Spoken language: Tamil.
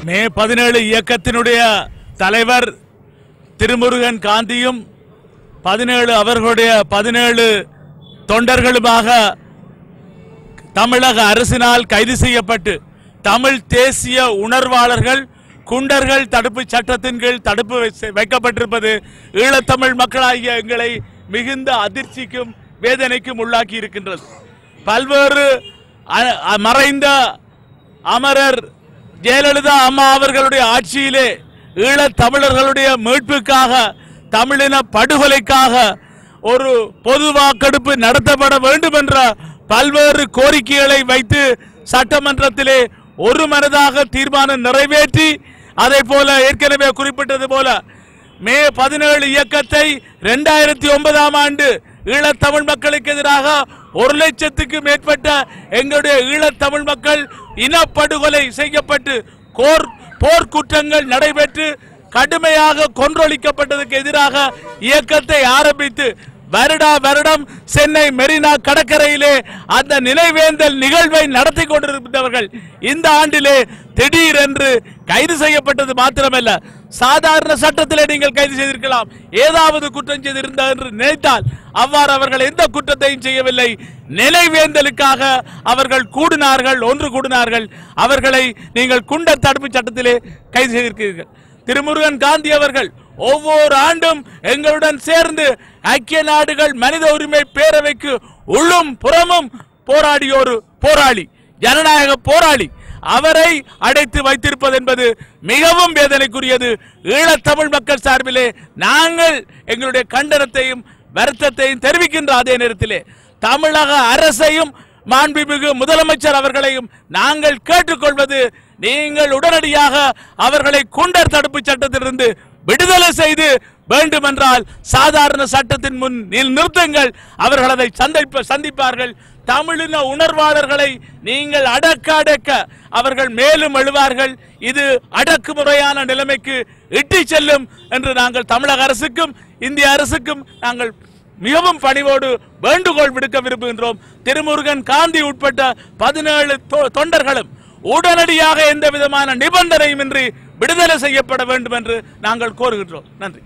மே 17 இயக்கத்தினுடைய தலைவர் திருமுருகன் காந்தியும் 17 அவர்களுடைய 17 தொண்டர்களுமாக தமிழக அரசினால் கைது செய்யப்பட்டு தமிழ் தேசிய உணர்வாளர்கள் குண்டர்கள் தடுப்பு சட்டத்தின் கீழ் தடுப்பு வைக்கப்பட்டிருப்பது ஈழத்தமிழ் மக்களாகிய எங்களை மிகுந்த அதிர்ச்சிக்கும் வேதனைக்கும் உள்ளாக்கி இருக்கின்றது. பல்வேறு மறைந்த அமரர் ஜெயலலிதா அம்மா அவர்களுடைய ஆட்சியிலே ஈழத்தமிழர்களுடைய மீட்புக்காக தமிழின படுகொலைக்காக ஒரு பொது வாக்கெடுப்பு நடத்தப்பட வேண்டும் என்ற பல்வேறு கோரிக்கைகளை வைத்து சட்டமன்றத்திலே ஒரு மனதாக தீர்மானம் நிறைவேற்றி அதை போல ஏற்கனவே குறிப்பிட்டது போல மே 17 இயக்கத்தை 2009ஆம் ஆண்டு ஈழத்தமிழ் மக்களுக்கு எதிராக 1 லட்சத்துக்கு மேற்பட்ட எங்களுடைய ஈழத்தமிழ் மக்கள் இனப்படுகொலை செய்யப்பட்டு போர்க்குற்றங்கள் நடைபெற்று கடுமையாக கொன்றொழிக்கப்பட்டதற்கு எதிராக இயக்கத்தை ஆரம்பித்து வருடம் சென்னை மெரினா கடற்கரையிலே அந்த நினைவேந்தல் நிகழ்வை நடத்தி கொண்டிருந்தவர்கள் இந்த ஆண்டிலே திடீரென்று கைது செய்யப்பட்டது மாத்திரமல்ல, சாதாரண சட்டத்திலே நீங்கள் கைது செய்திருக்கலாம், ஏதாவது குற்றம் செய்திருந்தார் என்று நினைத்தால் அவ்வாறு அவர்கள் எந்த குற்றத்தையும் செய்யவில்லை. நினைவேந்தலுக்காக அவர்கள் ஒன்று கூடினார்கள். அவர்களை நீங்கள் குண்டர் தடுப்பு சட்டத்திலே கைது செய்திருக்கிறீர்கள். திருமுருகன் காந்தி அவர்கள் ஒவ்வொரு ஆண்டும் எங்களுடன் சேர்ந்து ஐக்கிய நாடுகள் மனித உரிமை பேரவைக்கு உள்ளும் புறமும் போராடிய ஒரு போராளி, ஜனநாயக போராளி. அவரை அடைத்து வைத்திருப்பது என்பது மிகவும் வேதனைக்குரியது. ஈழத்தமிழ் மக்கள் சார்பிலே நாங்கள் எங்களுடைய கண்டனத்தையும் வருத்தத்தையும் தெரிவிக்கின்ற அதே நேரத்திலே தமிழக அரசையும் மாண்புமிகு முதலமைச்சர் அவர்களையும் நாங்கள் கேட்டுக்கொள்வது, நீங்கள் உடனடியாக அவர்களை குண்டர் தடுப்பு சட்டத்திலிருந்து விடுதலை செய்து வேண்டுமென்றால் சாதாரண சட்டத்தின் முன் நிறுத்துங்கள். அவர்கள் அதை சந்திப்பார்கள். தமிழின உணர்வாளர்களை நீங்கள் அடக்க அவர்கள் மேலும் எழுவார்கள். இது அடக்குமுறையான நிலைமைக்கு இட்டு செல்லும் என்று நாங்கள் தமிழக அரசுக்கும் இந்திய அரசுக்கும் நாங்கள் மிகவும் பணிவோடு வேண்டுகோள் விடுக்க விரும்புகின்றோம். திருமுருகன் காந்தி உட்பட்ட 17 தொண்டர்களும் உடனடியாக எந்த விதமான நிபந்தனையுமின்றி விடுதலை செய்யப்பட வேண்டும் என்று நாங்கள் கோருகின்றோம். நன்றி.